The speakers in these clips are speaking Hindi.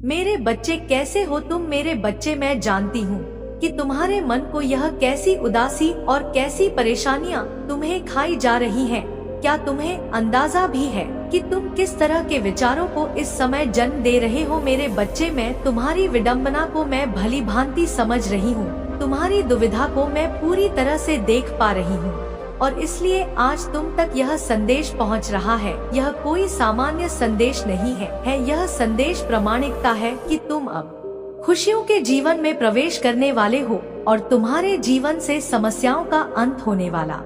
मेरे बच्चे कैसे हो तुम मेरे बच्चे? मैं जानती हूँ कि तुम्हारे मन को यह कैसी उदासी और कैसी परेशानियाँ तुम्हें खाई जा रही हैं। क्या तुम्हें अंदाजा भी है कि तुम किस तरह के विचारों को इस समय जन्म दे रहे हो? मेरे बच्चे, मैं तुम्हारी विडंबना को मैं भली भांति समझ रही हूँ। तुम्हारी दुविधा को मैं पूरी तरह से देख पा रही हूँ और इसलिए आज तुम तक यह संदेश पहुंच रहा है। यह कोई सामान्य संदेश नहीं है, यह संदेश प्रामाणिकता है कि तुम अब खुशियों के जीवन में प्रवेश करने वाले हो और तुम्हारे जीवन से समस्याओं का अंत होने वाला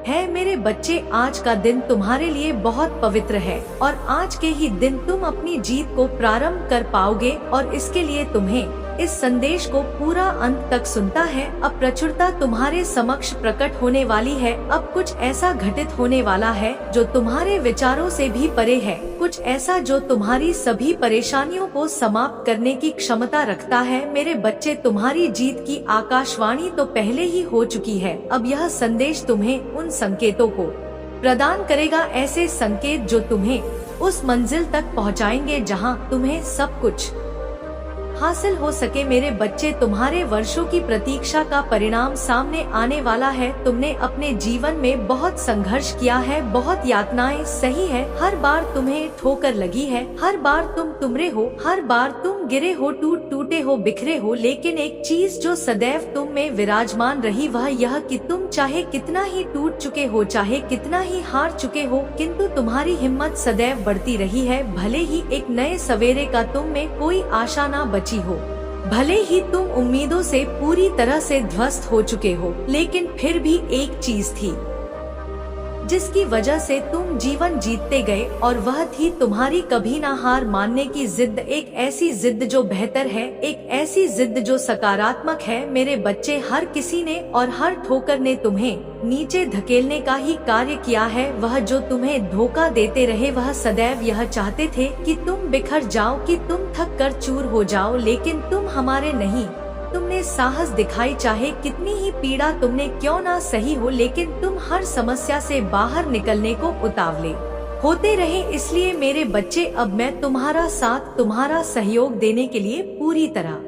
है। मेरे बच्चे, आज का दिन तुम्हारे लिए बहुत पवित्र है और आज के ही दिन तुम अपनी जीत को प्रारंभ कर पाओगे और इसके लिए तुम्हें इस संदेश को पूरा अंत तक सुनता है। अब प्रचुरता तुम्हारे समक्ष प्रकट होने वाली है। अब कुछ ऐसा घटित होने वाला है जो तुम्हारे विचारों से भी परे है, कुछ ऐसा जो तुम्हारी सभी परेशानियों को समाप्त करने की क्षमता रखता है। मेरे बच्चे, तुम्हारी जीत की आकाशवाणी तो पहले ही हो चुकी है। अब यह संदेश तुम्हें उन संकेतों को प्रदान करेगा, ऐसे संकेत जो तुम्हें उस मंजिल तक पहुंचाएंगे जहां तुम्हें सब कुछ हासिल हो सके। मेरे बच्चे, तुम्हारे वर्षों की प्रतीक्षा का परिणाम सामने आने वाला है। तुमने अपने जीवन में बहुत संघर्ष किया है, बहुत यातनाएं सही है। हर बार तुम्हें ठोकर लगी है, हर बार तुम तुमरे हो, हर बार तुम गिरे हो, टूटे हो, बिखरे हो। लेकिन एक चीज जो सदैव तुम में विराजमान रही वह यह कि तुम चाहे कितना ही टूट चुके हो, चाहे कितना ही हार चुके हो, किंतु तुम्हारी हिम्मत सदैव बढ़ती रही है। भले ही एक नए सवेरे का तुम में कोई आशा ना बची हो, भले ही तुम उम्मीदों से पूरी तरह से ध्वस्त हो चुके हो, लेकिन फिर भी एक चीज थी जिसकी वजह से तुम जीवन जीतते गए और वह थी तुम्हारी कभी ना हार मानने की जिद। एक ऐसी जिद जो बेहतर है, एक ऐसी जिद जो सकारात्मक है। मेरे बच्चे, हर किसी ने और हर ठोकर ने तुम्हें नीचे धकेलने का ही कार्य किया है। वह जो तुम्हें धोखा देते रहे वह सदैव यह चाहते थे कि तुम बिखर जाओ, कि तुम थक कर चूर हो जाओ, लेकिन तुम हमारे नहीं। तुमने साहस दिखाई, चाहे कितनी ही पीड़ा तुमने क्यों ना सही हो, लेकिन तुम हर समस्या से बाहर निकलने को उतावले होते रहे। इसलिए मेरे बच्चे, अब मैं तुम्हारा साथ, तुम्हारा सहयोग देने के लिए पूरी तरह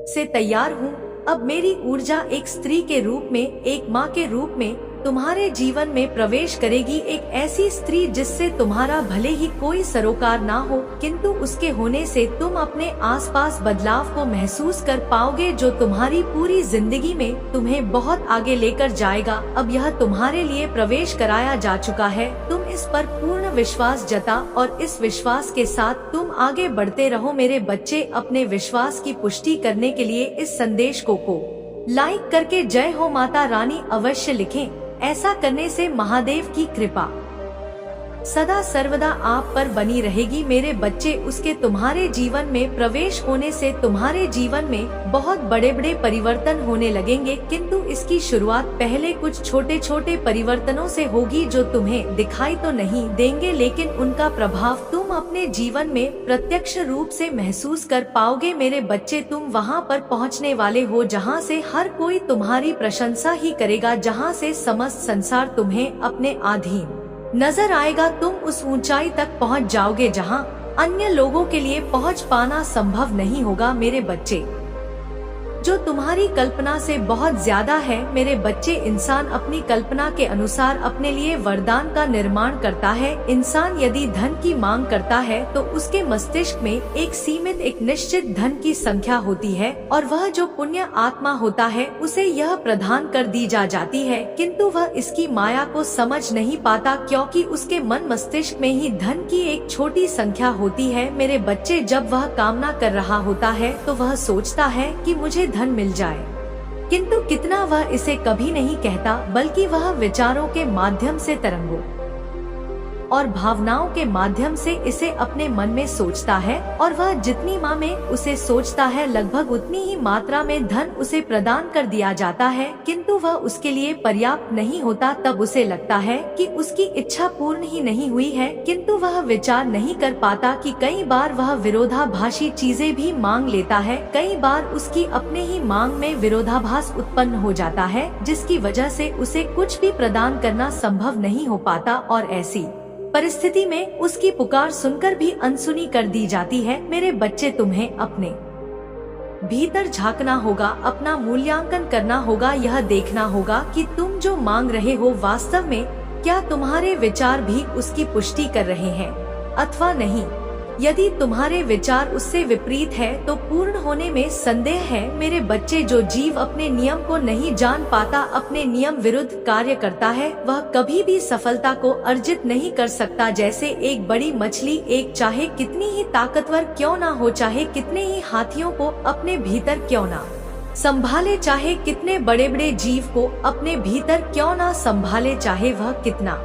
से तैयार हूँ। अब मेरी ऊर्जा एक स्त्री के रूप में, एक माँ के रूप में तुम्हारे जीवन में प्रवेश करेगी। एक ऐसी स्त्री जिससे तुम्हारा भले ही कोई सरोकार ना हो, किंतु उसके होने से तुम अपने आसपास बदलाव को महसूस कर पाओगे जो तुम्हारी पूरी जिंदगी में तुम्हें बहुत आगे लेकर जाएगा। अब यह तुम्हारे लिए प्रवेश कराया जा चुका है। तुम इस पर पूर्ण विश्वास जता और इस विश्वास के साथ तुम आगे बढ़ते रहो। मेरे बच्चे, अपने विश्वास की पुष्टि करने के लिए इस संदेश को लाइक करके जय हो माता रानी अवश्य लिखें। ऐसा करने से महादेव की कृपा सदा सर्वदा आप पर बनी रहेगी। मेरे बच्चे, उसके तुम्हारे जीवन में प्रवेश होने से तुम्हारे जीवन में बहुत बड़े बड़े परिवर्तन होने लगेंगे, किंतु इसकी शुरुआत पहले कुछ छोटे छोटे परिवर्तनों से होगी जो तुम्हें दिखाई तो नहीं देंगे, लेकिन उनका प्रभाव तुम अपने जीवन में प्रत्यक्ष रूप से महसूस कर पाओगे। मेरे बच्चे, तुम वहां पर पहुंचने वाले हो जहां से हर कोई तुम्हारी प्रशंसा ही करेगा, जहां से समस्त संसार तुम्हें अपने अधीन नजर आएगा। तुम उस ऊंचाई तक पहुंच जाओगे जहां अन्य लोगों के लिए पहुंच पाना संभव नहीं होगा। मेरे बच्चे, जो तुम्हारी कल्पना से बहुत ज्यादा है। मेरे बच्चे, इंसान अपनी कल्पना के अनुसार अपने लिए वरदान का निर्माण करता है। इंसान यदि धन की मांग करता है तो उसके मस्तिष्क में एक सीमित, एक निश्चित धन की संख्या होती है और वह जो पुण्य आत्मा होता है उसे यह प्रदान कर दी जाती है, किंतु वह इसकी माया को समझ नहीं पाता क्योंकि उसके मन मस्तिष्क में ही धन की एक छोटी संख्या होती है। मेरे बच्चे, जब वह कामना कर रहा होता है तो वह सोचता है कि मुझे धन मिल जाए, किंतु कितना वह इसे कभी नहीं कहता, बल्कि वह विचारों के माध्यम से, तरंगों और भावनाओं के माध्यम से इसे अपने मन में सोचता है और वह जितनी मात्रा में उसे सोचता है लगभग उतनी ही मात्रा में धन उसे प्रदान कर दिया जाता है, किंतु वह उसके लिए पर्याप्त नहीं होता। तब उसे लगता है कि उसकी इच्छा पूर्ण ही नहीं हुई है, किंतु वह विचार नहीं कर पाता कि कई बार वह विरोधाभासी चीजें भी मांग लेता है। कई बार उसकी अपने ही मांग में विरोधाभास उत्पन्न हो जाता है, जिसकी वजह से उसे कुछ भी प्रदान करना संभव नहीं हो पाता और ऐसी परिस्थिति में उसकी पुकार सुनकर भी अनसुनी कर दी जाती है। मेरे बच्चे, तुम्हें अपने भीतर झांकना होगा, अपना मूल्यांकन करना होगा, यह देखना होगा कि तुम जो मांग रहे हो वास्तव में क्या तुम्हारे विचार भी उसकी पुष्टि कर रहे हैं अथवा नहीं। यदि तुम्हारे विचार उससे विपरीत है तो पूर्ण होने में संदेह है। मेरे बच्चे, जो जीव अपने नियम को नहीं जान पाता, अपने नियम विरुद्ध कार्य करता है, वह कभी भी सफलता को अर्जित नहीं कर सकता। जैसे एक बड़ी मछली, एक चाहे कितनी ही ताकतवर क्यों ना हो, चाहे कितने ही हाथियों को अपने भीतर क्यों ना संभाले, चाहे कितने बड़े बड़े जीव को अपने भीतर क्यों ना संभाले, चाहे वह कितना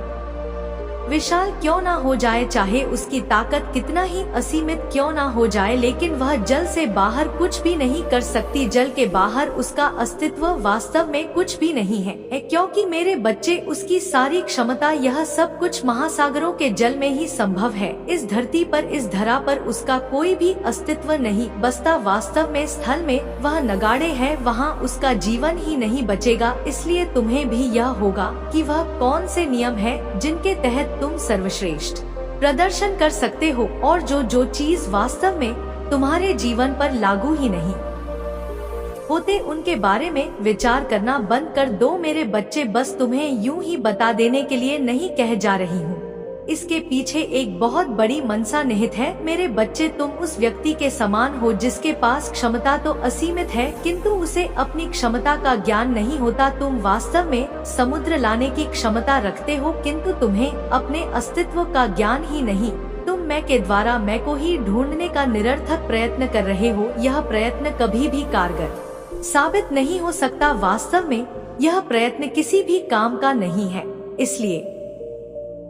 विशाल क्यों ना हो जाए, चाहे उसकी ताकत कितना ही असीमित क्यों ना हो जाए, लेकिन वह जल से बाहर कुछ भी नहीं कर सकती। जल के बाहर उसका अस्तित्व वास्तव में कुछ भी नहीं है, क्योंकि मेरे बच्चे, उसकी सारी क्षमता, यह सब कुछ महासागरों के जल में ही संभव है। इस धरती पर, इस धरा पर उसका कोई भी अस्तित्व नहीं बसता। वास्तव में स्थल में वह नगाड़े है, वहाँ उसका जीवन ही नहीं बचेगा। इसलिए तुम्हें भी यह होगा कि वह कौन से नियम है जिनके तहत तुम सर्वश्रेष्ठ प्रदर्शन कर सकते हो, और जो चीज वास्तव में तुम्हारे जीवन पर लागू ही नहीं होते, उनके बारे में विचार करना बंद कर दो। मेरे बच्चे, बस तुम्हें यूं ही बता देने के लिए नहीं कह जा रही हूँ, इसके पीछे एक बहुत बड़ी मनसा निहित है। मेरे बच्चे, तुम उस व्यक्ति के समान हो जिसके पास क्षमता तो असीमित है, किंतु उसे अपनी क्षमता का ज्ञान नहीं होता। तुम वास्तव में समुद्र लाने की क्षमता रखते हो, किंतु तुम्हें अपने अस्तित्व का ज्ञान ही नहीं। तुम मैं के द्वारा मैं को ही ढूंढने का निरर्थक प्रयत्न कर रहे हो। यह प्रयत्न कभी भी कारगर साबित नहीं हो सकता। वास्तव में यह प्रयत्न किसी भी काम का नहीं है। इसलिए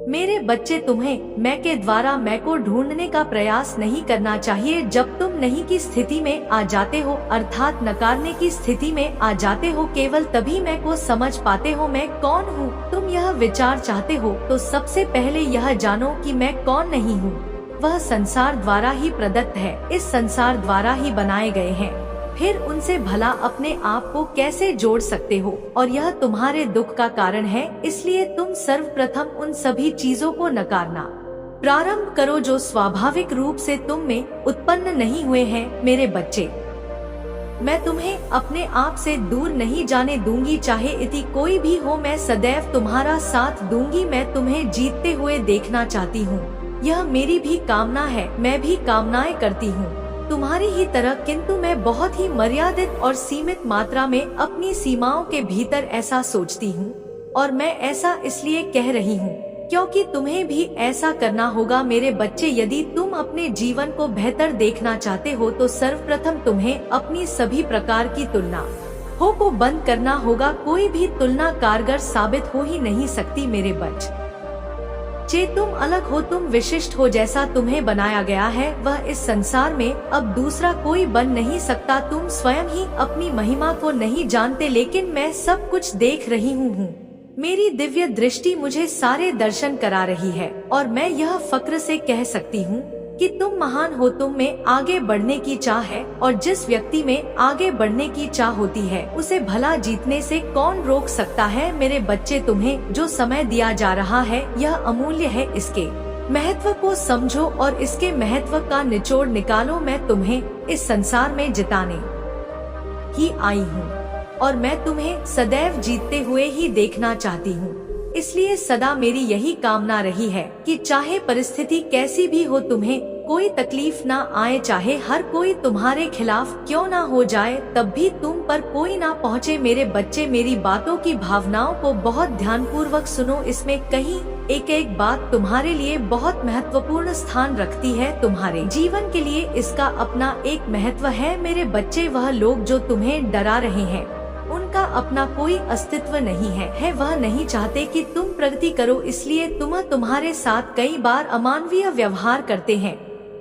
मेरे बच्चे, तुम्हें मैं के द्वारा मैं को ढूंढने का प्रयास नहीं करना चाहिए। जब तुम नहीं की स्थिति में आ जाते हो, अर्थात नकारने की स्थिति में आ जाते हो, केवल तभी मैं को समझ पाते हो मैं कौन हूँ। तुम यह विचार चाहते हो तो सबसे पहले यह जानो कि मैं कौन नहीं हूँ। वह संसार द्वारा ही प्रदत्त है, इस संसार द्वारा ही बनाए गए हैं। फिर उनसे भला अपने आप को कैसे जोड़ सकते हो, और यह तुम्हारे दुख का कारण है। इसलिए तुम सर्वप्रथम उन सभी चीजों को नकारना प्रारंभ करो जो स्वाभाविक रूप से तुम में उत्पन्न नहीं हुए हैं। मेरे बच्चे, मैं तुम्हें अपने आप से दूर नहीं जाने दूंगी, चाहे इति कोई भी हो। मैं सदैव तुम्हारा साथ दूंगी। मैं तुम्हें जीतते हुए देखना चाहती हूँ, यह मेरी भी कामना है। मैं भी कामनाएं करती हूँ तुम्हारी ही तरह, किंतु मैं बहुत ही मर्यादित और सीमित मात्रा में अपनी सीमाओं के भीतर ऐसा सोचती हूँ। और मैं ऐसा इसलिए कह रही हूँ क्योंकि तुम्हें भी ऐसा करना होगा। मेरे बच्चे, यदि तुम अपने जीवन को बेहतर देखना चाहते हो तो सर्वप्रथम तुम्हें अपनी सभी प्रकार की तुलना को बंद करना होगा। कोई भी तुलना कारगर साबित हो ही नहीं सकती। मेरे बच्चे, तुम अलग हो, तुम विशिष्ट हो। जैसा तुम्हें बनाया गया है वह इस संसार में अब दूसरा कोई बन नहीं सकता। तुम स्वयं ही अपनी महिमा को नहीं जानते, लेकिन मैं सब कुछ देख रही हूँ। मेरी दिव्य दृष्टि मुझे सारे दर्शन करा रही है, और मैं यह फक्र से कह सकती हूँ कि तुम महान हो। तुम में आगे बढ़ने की चाह है, और जिस व्यक्ति में आगे बढ़ने की चाह होती है उसे भला जीतने से कौन रोक सकता है। मेरे बच्चे, तुम्हें जो समय दिया जा रहा है यह अमूल्य है। इसके महत्व को समझो और इसके महत्व का निचोड़ निकालो। मैं तुम्हें इस संसार में जिताने ही आई हूँ, और मैं तुम्हें सदैव जीतते हुए ही देखना चाहती हूँ। इसलिए सदा मेरी यही कामना रही है कि चाहे परिस्थिति कैसी भी हो, तुम्हें कोई तकलीफ ना आए, चाहे हर कोई तुम्हारे खिलाफ क्यों ना हो जाए, तब भी तुम पर कोई ना पहुँचे। मेरे बच्चे, मेरी बातों की भावनाओं को बहुत ध्यानपूर्वक सुनो। इसमें कहीं एक एक बात तुम्हारे लिए बहुत महत्वपूर्ण स्थान रखती है। तुम्हारे जीवन के लिए इसका अपना एक महत्व है। मेरे बच्चे, वह लोग जो तुम्हें डरा रहे हैं उनका अपना कोई अस्तित्व नहीं है। वह नहीं चाहते कि तुम प्रगति करो, इसलिए तुम्हारे साथ कई बार अमानवीय व्यवहार करते हैं।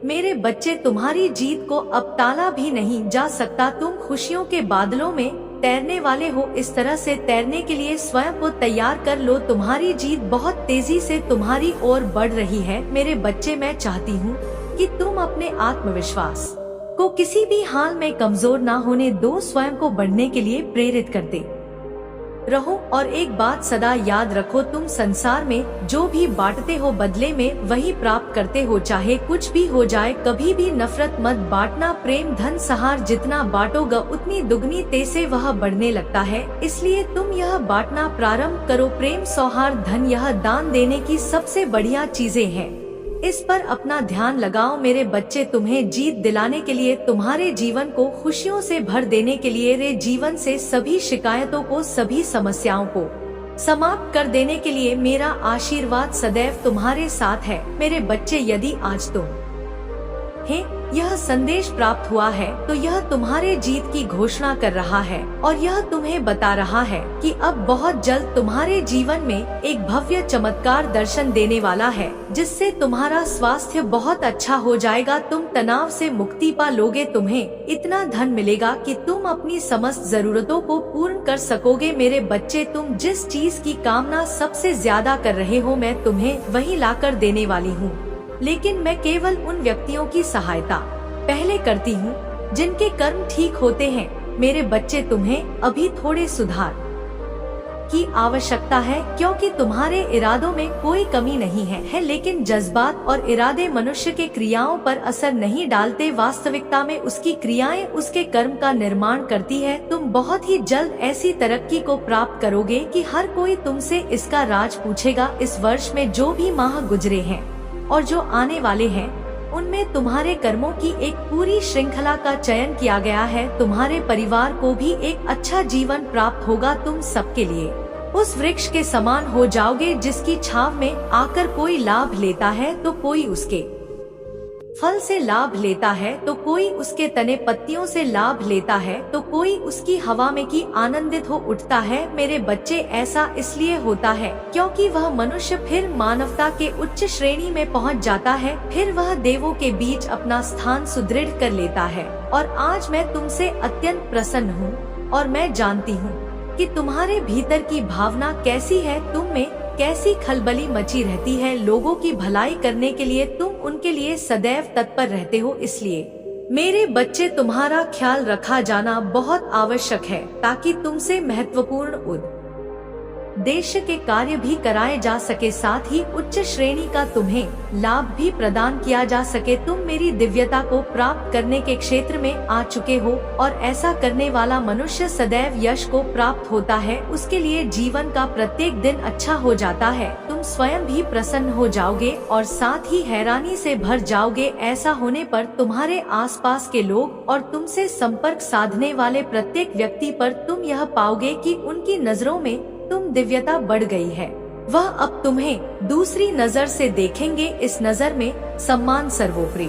मेरे बच्चे, तुम्हारी जीत को अब टाला भी नहीं जा सकता। तुम खुशियों के बादलों में तैरने वाले हो, इस तरह से तैरने के लिए स्वयं को तैयार कर लो। तुम्हारी जीत बहुत तेजी से तुम्हारी ओर बढ़ रही है। मेरे बच्चे, मैं चाहती हूँ कि तुम अपने आत्मविश्वास को किसी भी हाल में कमजोर ना होने दो, स्वयं को बढ़ने के लिए प्रेरित कर दे। रहो और एक बात सदा याद रखो, तुम संसार में जो भी बांटते हो बदले में वही प्राप्त करते हो, चाहे कुछ भी हो जाए। कभी भी नफरत मत बांटना। प्रेम धन सहार, जितना बांटोगे उतनी दुगनी तेज से वह बढ़ने लगता है, इसलिए तुम यह बांटना प्रारंभ करो। प्रेम सौहार्द धन, यह दान देने की सबसे बढ़िया चीजें हैं। इस पर अपना ध्यान लगाओ मेरे बच्चे। तुम्हें जीत दिलाने के लिए, तुम्हारे जीवन को खुशियों से भर देने के लिए, रे जीवन से सभी शिकायतों को, सभी समस्याओं को समाप्त कर देने के लिए मेरा आशीर्वाद सदैव तुम्हारे साथ है। मेरे बच्चे, यदि आज तुम्हें यह संदेश प्राप्त हुआ है तो यह तुम्हारे जीत की घोषणा कर रहा है और यह तुम्हें बता रहा है कि अब बहुत जल्द तुम्हारे जीवन में एक भव्य चमत्कार दर्शन देने वाला है, जिससे तुम्हारा स्वास्थ्य बहुत अच्छा हो जाएगा। तुम तनाव से मुक्ति पा लोगे। तुम्हें इतना धन मिलेगा कि तुम अपनी समस्त जरूरतों को पूर्ण कर सकोगे। मेरे बच्चे, तुम जिस चीज की कामना सबसे ज्यादा कर रहे हो, मैं तुम्हें वही लाकर देने वाली हूँ। लेकिन मैं केवल उन व्यक्तियों की सहायता पहले करती हूँ जिनके कर्म ठीक होते हैं। मेरे बच्चे, तुम्हें अभी थोड़े सुधार की आवश्यकता है, क्योंकि तुम्हारे इरादों में कोई कमी नहीं है। लेकिन जज्बात और इरादे मनुष्य के क्रियाओं पर असर नहीं डालते। वास्तविकता में उसकी क्रियाएं उसके कर्म का निर्माण करती है। तुम बहुत ही जल्द ऐसी तरक्की को प्राप्त करोगे कि हर कोई तुमसे इसका राज पूछेगा। इस वर्ष में जो भी माह गुजरे हैं और जो आने वाले हैं, उनमें तुम्हारे कर्मों की एक पूरी श्रृंखला का चयन किया गया है। तुम्हारे परिवार को भी एक अच्छा जीवन प्राप्त होगा। तुम सबके लिए उस वृक्ष के समान हो जाओगे जिसकी छाव में आकर कोई लाभ लेता है तो कोई उसके फल से लाभ लेता है, तो कोई उसके तने पत्तियों से लाभ लेता है, तो कोई उसकी हवा में की आनंदित हो उठता है। मेरे बच्चे, ऐसा इसलिए होता है क्योंकि वह मनुष्य फिर मानवता के उच्च श्रेणी में पहुंच जाता है, फिर वह देवों के बीच अपना स्थान सुदृढ़ कर लेता है। और आज मैं तुमसे अत्यंत प्रसन्न हूँ और मैं जानती हूँ कि तुम्हारे भीतर की भावना कैसी है, तुम में कैसी खलबली मची रहती है। लोगों की भलाई करने के लिए तुम उनके लिए सदैव तत्पर रहते हो। इसलिए मेरे बच्चे, तुम्हारा ख्याल रखा जाना बहुत आवश्यक है ताकि तुमसे महत्वपूर्ण उद्देश्य के कार्य भी कराए जा सके, साथ ही उच्च श्रेणी का तुम्हें लाभ भी प्रदान किया जा सके। तुम मेरी दिव्यता को प्राप्त करने के क्षेत्र में आ चुके हो और ऐसा करने वाला मनुष्य सदैव यश को प्राप्त होता है। उसके लिए जीवन का प्रत्येक दिन अच्छा हो जाता है। तुम स्वयं भी प्रसन्न हो जाओगे और साथ ही हैरानी से भर जाओगे। ऐसा होने पर तुम्हारे आसपास के लोग और तुमसे संपर्क साधने वाले प्रत्येक व्यक्ति पर तुम यह पाओगे कि उनकी नजरों में तुम दिव्यता बढ़ गई है। वह अब तुम्हें दूसरी नजर से देखेंगे। इस नजर में सम्मान सर्वोपरि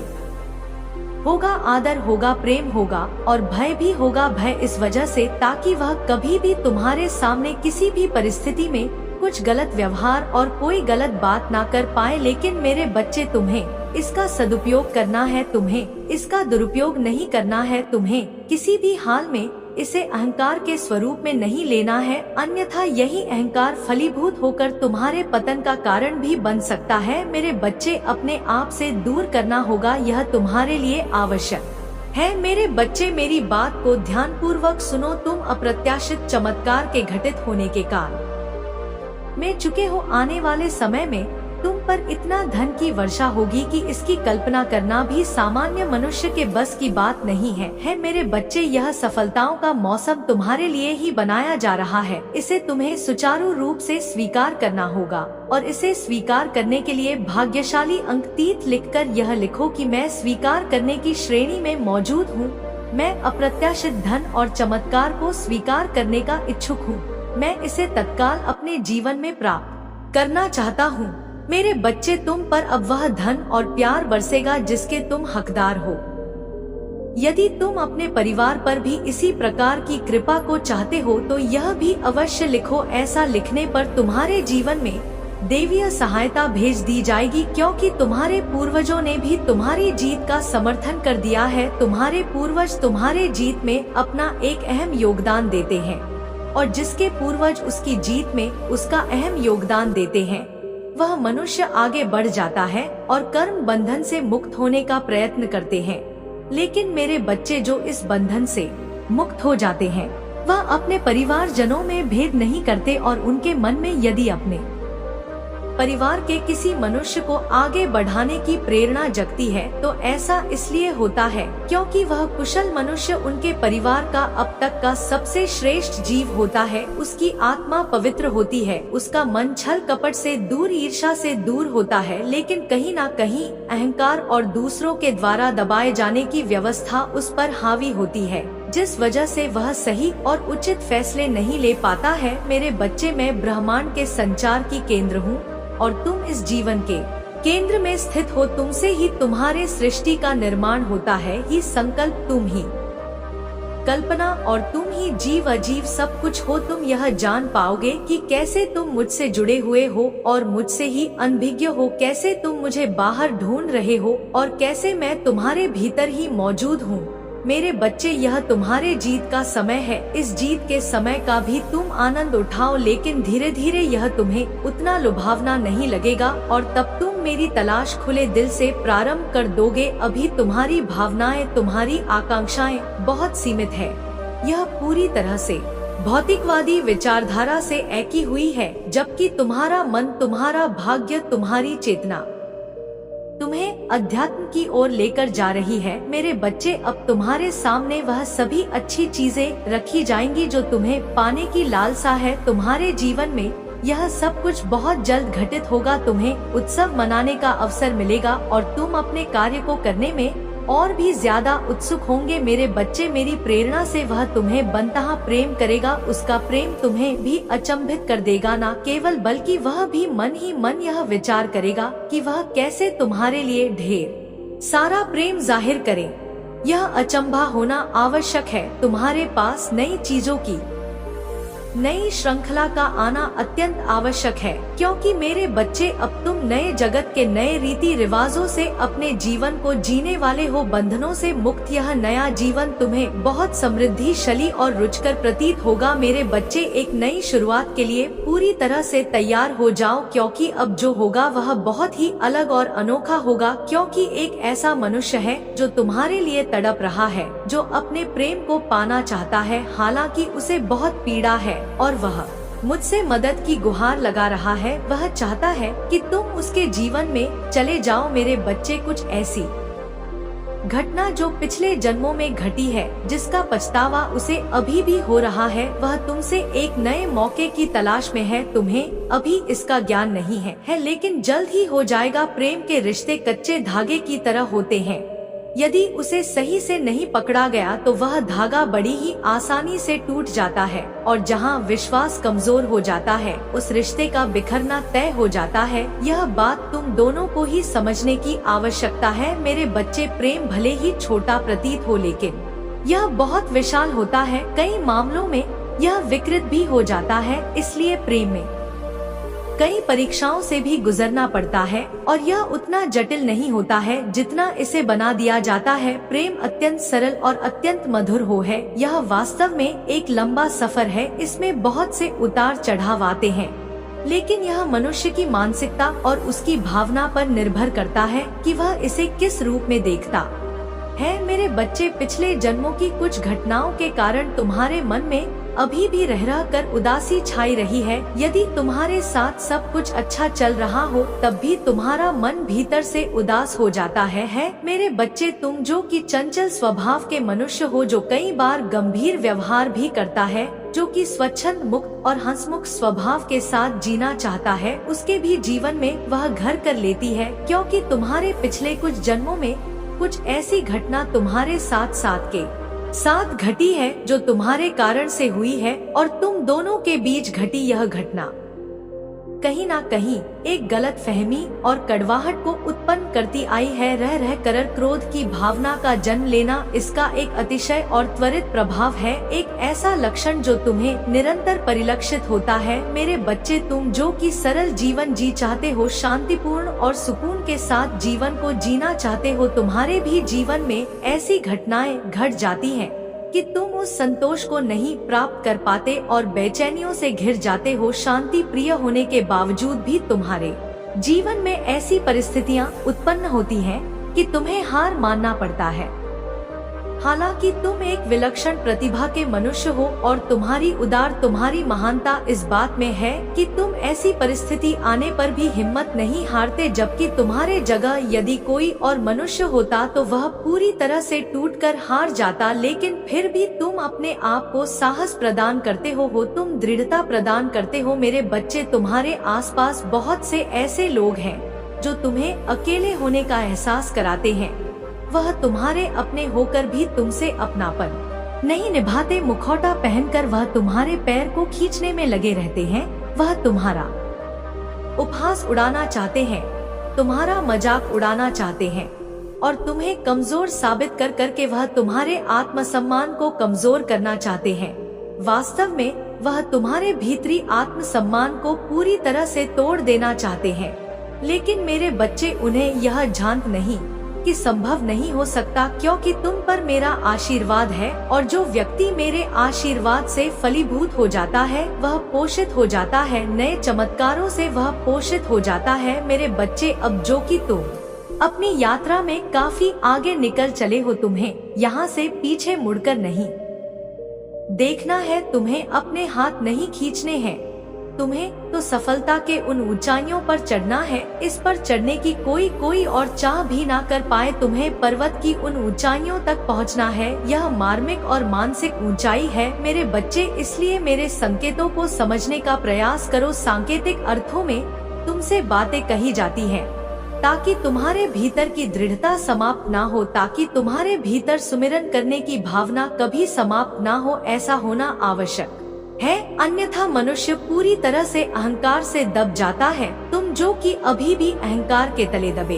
होगा, आदर होगा, प्रेम होगा और भय भी होगा। भय इस वजह से ताकि वह कभी भी तुम्हारे सामने किसी भी परिस्थिति में कुछ गलत व्यवहार और कोई गलत बात ना कर पाए। लेकिन मेरे बच्चे, तुम्हें इसका सदुपयोग करना है, तुम्हें इसका दुरुपयोग नहीं करना है। तुम्हें किसी भी हाल में इसे अहंकार के स्वरूप में नहीं लेना है, अन्यथा यही अहंकार फलीभूत होकर तुम्हारे पतन का कारण भी बन सकता है। मेरे बच्चे, अपने आप से दूर करना होगा, यह तुम्हारे लिए आवश्यक है। मेरे बच्चे, मेरी बात को ध्यान पूर्वक सुनो। तुम अप्रत्याशित चमत्कार के घटित होने के काल में चुके हो। आने वाले समय में तुम पर इतना धन की वर्षा होगी कि इसकी कल्पना करना भी सामान्य मनुष्य के बस की बात नहीं है। मेरे बच्चे, यह सफलताओं का मौसम तुम्हारे लिए ही बनाया जा रहा है। इसे तुम्हें सुचारू रूप से स्वीकार करना होगा और इसे स्वीकार करने के लिए भाग्यशाली अंक 3 लिखकर यह लिखो कि मैं स्वीकार करने की श्रेणी में मौजूद हूँ। मैं अप्रत्याशित धन और चमत्कार को स्वीकार करने का इच्छुक हूँ। मैं इसे तत्काल अपने जीवन में प्राप्त करना चाहता हूँ। मेरे बच्चे, तुम पर अब वह धन और प्यार बरसेगा जिसके तुम हकदार हो। यदि तुम अपने परिवार पर भी इसी प्रकार की कृपा को चाहते हो तो यह भी अवश्य लिखो। ऐसा लिखने पर तुम्हारे जीवन में देवीय सहायता भेज दी जाएगी, क्योंकि तुम्हारे पूर्वजों ने भी तुम्हारी जीत का समर्थन कर दिया है। तुम्हारे पूर्वज तुम्हारे जीत में अपना एक अहम योगदान देते हैं और जिसके पूर्वज उसकी जीत में उसका अहम योगदान देते हैं, वह मनुष्य आगे बढ़ जाता है और कर्म बंधन से मुक्त होने का प्रयत्न करते हैं। लेकिन मेरे बच्चे, जो इस बंधन से मुक्त हो जाते हैं वह अपने परिवारजनों में भेद नहीं करते और उनके मन में यदि अपने परिवार के किसी मनुष्य को आगे बढ़ाने की प्रेरणा जगती है तो ऐसा इसलिए होता है क्योंकि वह कुशल मनुष्य उनके परिवार का अब तक का सबसे श्रेष्ठ जीव होता है। उसकी आत्मा पवित्र होती है, उसका मन छल कपट से दूर, ईर्ष्या से दूर होता है, लेकिन कहीं ना कहीं अहंकार और दूसरों के द्वारा दबाए जाने की व्यवस्था उस पर हावी होती है, जिस वजह से वह सही और उचित फैसले नहीं ले पाता है। मेरे बच्चे, मैं ब्रह्मांड के संचार की केंद्र हूँ और तुम इस जीवन के केंद्र में स्थित हो। तुमसे ही तुम्हारे सृष्टि का निर्माण होता है। ये संकल्प, तुम ही कल्पना और तुम ही जीव अजीव सब कुछ हो। तुम यह जान पाओगे कि कैसे तुम मुझसे जुड़े हुए हो और मुझसे ही अनभिज्ञ हो, कैसे तुम मुझे बाहर ढूंढ रहे हो और कैसे मैं तुम्हारे भीतर ही मौजूद हूँ। मेरे बच्चे, यह तुम्हारे जीत का समय है। इस जीत के समय का भी तुम आनंद उठाओ, लेकिन धीरे धीरे यह तुम्हें उतना लुभावना नहीं लगेगा और तब तुम मेरी तलाश खुले दिल से प्रारंभ कर दोगे। अभी तुम्हारी भावनाएं, तुम्हारी आकांक्षाएं बहुत सीमित है। यह पूरी तरह से भौतिकवादी विचारधारा से एकी हुई है, जबकि तुम्हारा मन, तुम्हारा भाग्य, तुम्हारी चेतना तुम्हें अध्यात्म की ओर लेकर जा रही है। मेरे बच्चे, अब तुम्हारे सामने वह सभी अच्छी चीजें रखी जाएंगी जो तुम्हें पाने की लालसा है। तुम्हारे जीवन में यह सब कुछ बहुत जल्द घटित होगा। तुम्हें उत्सव मनाने का अवसर मिलेगा और तुम अपने कार्य को करने में और भी ज्यादा उत्सुक होंगे। मेरे बच्चे, मेरी प्रेरणा से वह तुम्हें बनतहा प्रेम करेगा। उसका प्रेम तुम्हें भी अचंभित कर देगा, न केवल बल्कि वह भी मन ही मन यह विचार करेगा कि वह कैसे तुम्हारे लिए ढेर सारा प्रेम जाहिर करे। यह अचंभा होना आवश्यक है। तुम्हारे पास नई चीजों की नई श्रृंखला का आना अत्यंत आवश्यक है, क्योंकि मेरे बच्चे, अब तुम नए जगत के नए रीति रिवाजों से अपने जीवन को जीने वाले हो, बंधनों से मुक्त। यह नया जीवन तुम्हें बहुत समृद्धिशाली और रुचिकर प्रतीत होगा। मेरे बच्चे, एक नई शुरुआत के लिए पूरी तरह से तैयार हो जाओ, क्योंकि अब जो होगा वह बहुत ही अलग और अनोखा होगा। क्योंकि एक ऐसा मनुष्य है जो तुम्हारे लिए तड़प रहा है, जो अपने प्रेम को पाना चाहता है, हालांकि उसे बहुत पीड़ा है और वह मुझसे मदद की गुहार लगा रहा है। वह चाहता है कि तुम उसके जीवन में चले जाओ। मेरे बच्चे, कुछ ऐसी घटना जो पिछले जन्मों में घटी है, जिसका पछतावा उसे अभी भी हो रहा है, वह तुमसे एक नए मौके की तलाश में है। तुम्हें अभी इसका ज्ञान नहीं है, लेकिन जल्द ही हो जाएगा। प्रेम के रिश्ते कच्चे धागे की तरह होते हैं। यदि उसे सही से नहीं पकड़ा गया तो वह धागा बड़ी ही आसानी से टूट जाता है, और जहां विश्वास कमजोर हो जाता है, उस रिश्ते का बिखरना तय हो जाता है। यह बात तुम दोनों को ही समझने की आवश्यकता है। मेरे बच्चे, प्रेम भले ही छोटा प्रतीत हो, लेकिन यह बहुत विशाल होता है। कई मामलों में यह विकृत भी हो जाता है। इसलिए प्रेम में कई परीक्षाओं से भी गुजरना पड़ता है और यह उतना जटिल नहीं होता है जितना इसे बना दिया जाता है। प्रेम अत्यंत सरल और अत्यंत मधुर हो है। यह वास्तव में एक लंबा सफर है। इसमें बहुत से उतार चढ़ाव आते हैं, लेकिन यह मनुष्य की मानसिकता और उसकी भावना पर निर्भर करता है कि वह इसे किस रूप में देखता है। मेरे बच्चे, पिछले जन्मों की कुछ घटनाओं के कारण तुम्हारे मन में अभी भी रह कर उदासी छाई रही है। यदि तुम्हारे साथ सब कुछ अच्छा चल रहा हो, तब भी तुम्हारा मन भीतर से उदास हो जाता है। मेरे बच्चे, तुम जो कि चंचल स्वभाव के मनुष्य हो, जो कई बार गंभीर व्यवहार भी करता है, जो कि स्वच्छंद, मुक्त और हंसमुख स्वभाव के साथ जीना चाहता है, उसके भी जीवन में वह घर कर लेती है, क्योंकि तुम्हारे पिछले कुछ जन्मों में कुछ ऐसी घटना तुम्हारे साथ घटी है जो तुम्हारे कारण से हुई है, और तुम दोनों के बीच घटी यह घटना कहीं ना कहीं एक गलत फहमी और कड़वाहट को उत्पन्न करती आई है। रह कर क्रोध की भावना का जन्म लेना इसका एक अतिशय और त्वरित प्रभाव है, एक ऐसा लक्षण जो तुम्हें निरंतर परिलक्षित होता है। मेरे बच्चे, तुम जो कि सरल जीवन जी चाहते हो, शांतिपूर्ण और सुकून के साथ जीवन को जीना चाहते हो, तुम्हारे भी जीवन में ऐसी घटनाएं घट जाती हैं कि तुम उस संतोष को नहीं प्राप्त कर पाते और बेचैनियों से घिर जाते हो। शांति प्रिय होने के बावजूद भी तुम्हारे जीवन में ऐसी परिस्थितियां उत्पन्न होती हैं कि तुम्हें हार मानना पड़ता है। हालांकि तुम एक विलक्षण प्रतिभा के मनुष्य हो और तुम्हारी महानता इस बात में है कि तुम ऐसी परिस्थिति आने पर भी हिम्मत नहीं हारते, जबकि तुम्हारे जगह यदि कोई और मनुष्य होता तो वह पूरी तरह से टूटकर हार जाता, लेकिन फिर भी तुम अपने आप को साहस प्रदान करते हो, तुम दृढ़ता प्रदान करते हो। मेरे बच्चे, तुम्हारे आसपास बहुत से ऐसे लोग हैं जो तुम्हें अकेले होने का एहसास कराते हैं। वह तुम्हारे अपने होकर भी तुमसे अपनापन नहीं निभाते। मुखौटा पहनकर वह तुम्हारे पैर को खींचने में लगे रहते हैं। वह तुम्हारा उपहास उड़ाना चाहते हैं, तुम्हारा मजाक उड़ाना चाहते हैं और तुम्हें कमजोर साबित कर करके वह तुम्हारे आत्मसम्मान को कमजोर करना चाहते हैं। वास्तव में वह तुम्हारे भीतरी आत्मसम्मान को पूरी तरह से तोड़ देना चाहते हैं, लेकिन मेरे बच्चे, उन्हें यह जानत नहीं कि संभव नहीं हो सकता, क्योंकि तुम पर मेरा आशीर्वाद है और जो व्यक्ति मेरे आशीर्वाद से फलीभूत हो जाता है वह पोषित हो जाता है, नए चमत्कारों से वह पोषित हो जाता है। मेरे बच्चे, अब जो कि तुम अपनी यात्रा में काफी आगे निकल चले हो, तुम्हें यहाँ से पीछे मुड़कर नहीं देखना है, तुम्हें अपने हाथ नहीं खींचने हैं, तुम्हें तो सफलता के उन ऊंचाइयों पर चढ़ना है। इस पर चढ़ने की कोई और चाह भी ना कर पाए। तुम्हें पर्वत की उन ऊंचाइयों तक पहुंचना है। यह मार्मिक और मानसिक ऊंचाई है मेरे बच्चे, इसलिए मेरे संकेतों को समझने का प्रयास करो। सांकेतिक अर्थों में तुमसे बातें कही जाती हैं ताकि तुम्हारे भीतर की दृढ़ता समाप्त ना हो, ताकि तुम्हारे भीतर सुमिरन करने की भावना कभी समाप्त ना हो। ऐसा होना आवश्यक है, अन्यथा मनुष्य पूरी तरह से अहंकार से दब जाता है। तुम जो कि अभी भी अहंकार के तले दबे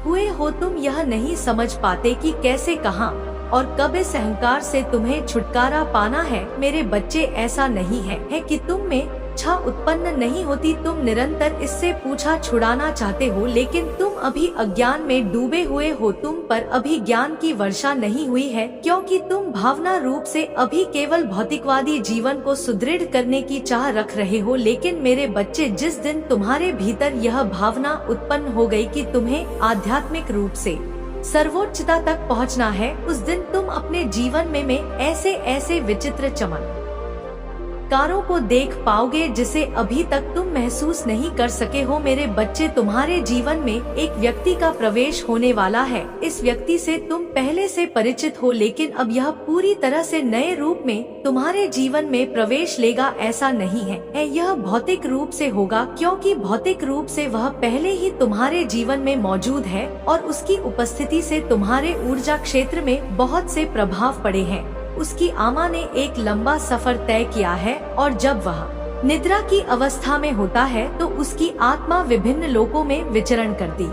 हुए हो, तुम यह नहीं समझ पाते कि कैसे, कहां और कब इस अहंकार से तुम्हें छुटकारा पाना है। मेरे बच्चे, ऐसा नहीं है कि तुम में इच्छा उत्पन्न नहीं होती, तुम निरंतर इससे पूछा छुड़ाना चाहते हो, लेकिन तुम अभी अज्ञान में डूबे हुए हो। तुम पर अभी ज्ञान की वर्षा नहीं हुई है, क्योंकि तुम भावना रूप से अभी केवल भौतिकवादी जीवन को सुदृढ़ करने की चाह रख रहे हो। लेकिन मेरे बच्चे, जिस दिन तुम्हारे भीतर यह भावना उत्पन्न हो गई कि तुम्हें आध्यात्मिक रूप से सर्वोच्चता तक पहुंचना है, उस दिन तुम अपने जीवन में ऐसे विचित्र चमत्कारों को देख पाओगे जिसे अभी तक तुम महसूस नहीं कर सके हो। मेरे बच्चे, तुम्हारे जीवन में एक व्यक्ति का प्रवेश होने वाला है। इस व्यक्ति से तुम पहले से परिचित हो, लेकिन अब यह पूरी तरह से नए रूप में तुम्हारे जीवन में प्रवेश लेगा। ऐसा नहीं है यह भौतिक रूप से होगा, क्योंकि भौतिक रूप से वह पहले ही तुम्हारे जीवन में मौजूद है और उसकी उपस्थिति से तुम्हारे ऊर्जा क्षेत्र में बहुत से प्रभाव पड़े हैं। उसकी आमा ने एक लंबा सफर तय किया है और जब वह निद्रा की अवस्था में होता है तो उसकी आत्मा विभिन्न लोकों में विचरण करती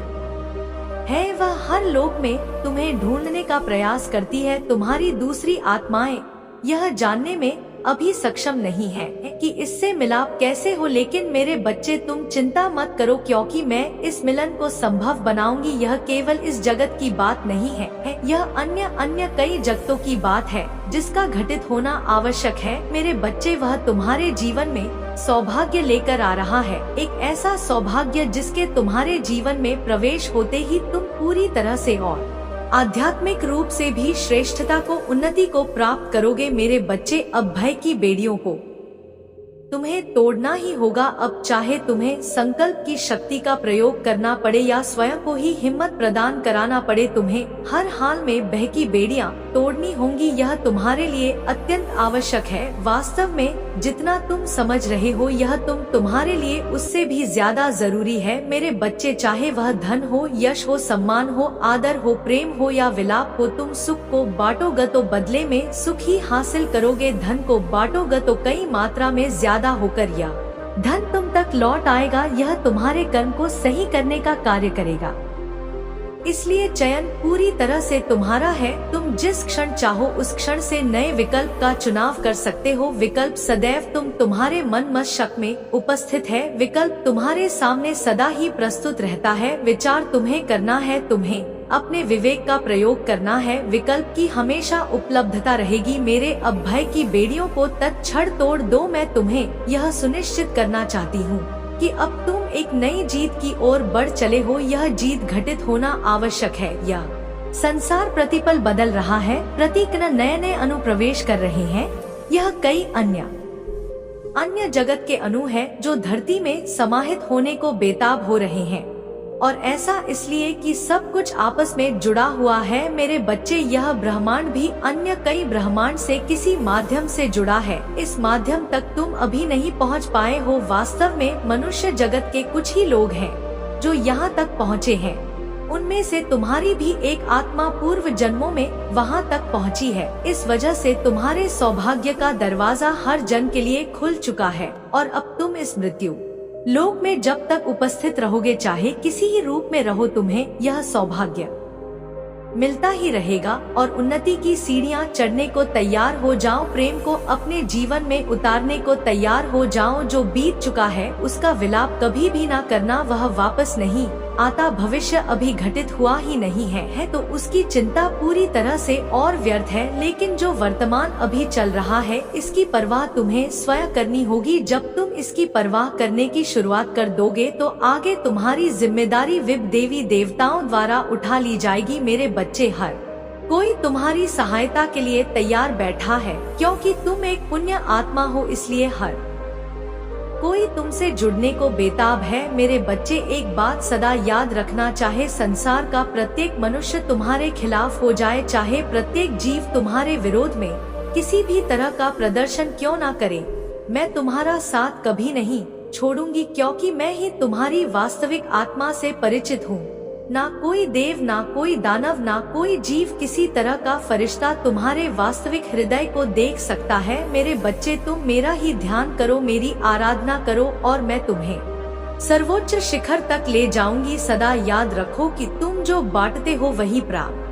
है। वह हर लोक में तुम्हें ढूंढने का प्रयास करती है। तुम्हारी दूसरी आत्माएं यह जानने में अभी सक्षम नहीं है कि इससे मिलाप कैसे हो, लेकिन मेरे बच्चे, तुम चिंता मत करो, क्योंकि मैं इस मिलन को संभव बनाऊंगी। यह केवल इस जगत की बात नहीं है, यह अन्य कई जगतों की बात है जिसका घटित होना आवश्यक है। मेरे बच्चे, वह तुम्हारे जीवन में सौभाग्य लेकर आ रहा है, एक ऐसा सौभाग्य जिसके तुम्हारे जीवन में प्रवेश होते ही तुम पूरी तरह से और आध्यात्मिक रूप से भी श्रेष्ठता को, उन्नति को प्राप्त करोगे। मेरे बच्चे, अब भय की बेड़ियों को तुम्हें तोड़ना ही होगा। अब चाहे तुम्हें संकल्प की शक्ति का प्रयोग करना पड़े या स्वयं को ही हिम्मत प्रदान कराना पड़े, तुम्हें हर हाल में भय की बेड़ियां तोड़नी होंगी। यह तुम्हारे लिए अत्यंत आवश्यक है। वास्तव में जितना तुम समझ रहे हो, यह तुम्हारे लिए उससे भी ज्यादा जरूरी है। मेरे बच्चे, चाहे वह धन हो, यश हो, सम्मान हो, आदर हो, प्रेम हो या विलाप हो, तुम सुख को बांटोगे तो बदले में सुख ही हासिल करोगे। धन को बांटोगे तो कई मात्रा में ज्यादा होकर यह धन तुम तक लौट आएगा। यह तुम्हारे कर्म को सही करने का कार्य करेगा, इसलिए चयन पूरी तरह से तुम्हारा है। तुम जिस क्षण चाहो उस क्षण से नए विकल्प का चुनाव कर सकते हो। विकल्प सदैव तुम्हारे मन मस्तिष्क में उपस्थित है। विकल्प तुम्हारे सामने सदा ही प्रस्तुत रहता है। विचार तुम्हें करना है, तुम्हें अपने विवेक का प्रयोग करना है। विकल्प की हमेशा उपलब्धता रहेगी। मेरे अब भय की बेड़ियों को तत्क्षण तोड़ दो। मैं तुम्हें यह सुनिश्चित करना चाहती हूँ कि अब तुम एक नई जीत की ओर बढ़ चले हो। यह जीत घटित होना आवश्यक है। यह संसार प्रतिपल बदल रहा है, प्रतिक्षण नए नए अणु प्रवेश कर रहे हैं। यह कई अन्य जगत के अणु है जो धरती में समाहित होने को बेताब हो रहे हैं, और ऐसा इसलिए कि सब कुछ आपस में जुड़ा हुआ है। मेरे बच्चे, यह ब्रह्मांड भी अन्य कई ब्रह्मांड से किसी माध्यम से जुड़ा है। इस माध्यम तक तुम अभी नहीं पहुंच पाए हो। वास्तव में मनुष्य जगत के कुछ ही लोग हैं जो यहाँ तक पहुँचे हैं। उनमें से तुम्हारी भी एक आत्मा पूर्व जन्मों में वहाँ तक पहुँची है। इस वजह से तुम्हारे सौभाग्य का दरवाजा हर जन के लिए खुल चुका है, और अब तुम इस मृत्यु लोक में जब तक उपस्थित रहोगे, चाहे किसी ही रूप में रहो, तुम्हें यह सौभाग्य मिलता ही रहेगा। और उन्नति की सीढ़ियाँ चढ़ने को तैयार हो जाओ। प्रेम को अपने जीवन में उतारने को तैयार हो जाओ। जो बीत चुका है उसका विलाप कभी भी ना करना, वह वापस नहीं आता। भविष्य अभी घटित हुआ ही नहीं है तो उसकी चिंता पूरी तरह से और व्यर्थ है। लेकिन जो वर्तमान अभी चल रहा है, इसकी परवाह तुम्हें स्वयं करनी होगी। जब तुम इसकी परवाह करने की शुरुआत कर दोगे तो आगे तुम्हारी जिम्मेदारी विभ देवी देवताओं द्वारा उठा ली जाएगी। मेरे बच्चे, हर कोई तुम्हारी सहायता के लिए तैयार बैठा है, क्योंकि तुम एक पुण्य आत्मा हो, इसलिए हर कोई तुमसे जुड़ने को बेताब है। मेरे बच्चे, एक बात सदा याद रखना, चाहे संसार का प्रत्येक मनुष्य तुम्हारे खिलाफ हो जाए, चाहे प्रत्येक जीव तुम्हारे विरोध में किसी भी तरह का प्रदर्शन क्यों ना करे, मैं तुम्हारा साथ कभी नहीं छोड़ूंगी, क्योंकि मैं ही तुम्हारी वास्तविक आत्मा से परिचित हूँ। ना कोई देव, ना कोई दानव, ना कोई जीव, किसी तरह का फरिश्ता तुम्हारे वास्तविक हृदय को देख सकता है। मेरे बच्चे, तुम मेरा ही ध्यान करो, मेरी आराधना करो, और मैं तुम्हें सर्वोच्च शिखर तक ले जाऊंगी। सदा याद रखो कि तुम जो बांटते हो वही प्राप्त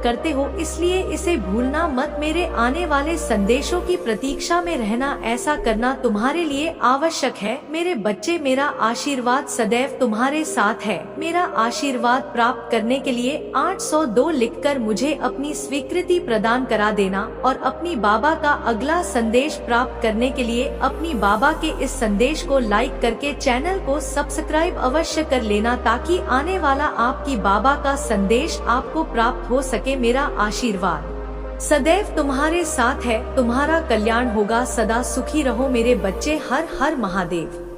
करते हो, इसलिए इसे भूलना मत। मेरे आने वाले संदेशों की प्रतीक्षा में रहना, ऐसा करना तुम्हारे लिए आवश्यक है। मेरे बच्चे, मेरा आशीर्वाद सदैव तुम्हारे साथ है। मेरा आशीर्वाद प्राप्त करने के लिए 802 लिखकर मुझे अपनी स्वीकृति प्रदान करा देना, और अपनी बाबा का अगला संदेश प्राप्त करने के लिए अपनी बाबा के इस संदेश को लाइक करके चैनल को सब्सक्राइब अवश्य कर लेना, ताकि आने वाला आपकी बाबा का संदेश आपको प्राप्त हो सके। मेरा आशीर्वाद सदैव तुम्हारे साथ है। तुम्हारा कल्याण होगा। सदा सुखी रहो मेरे बच्चे। हर हर महादेव।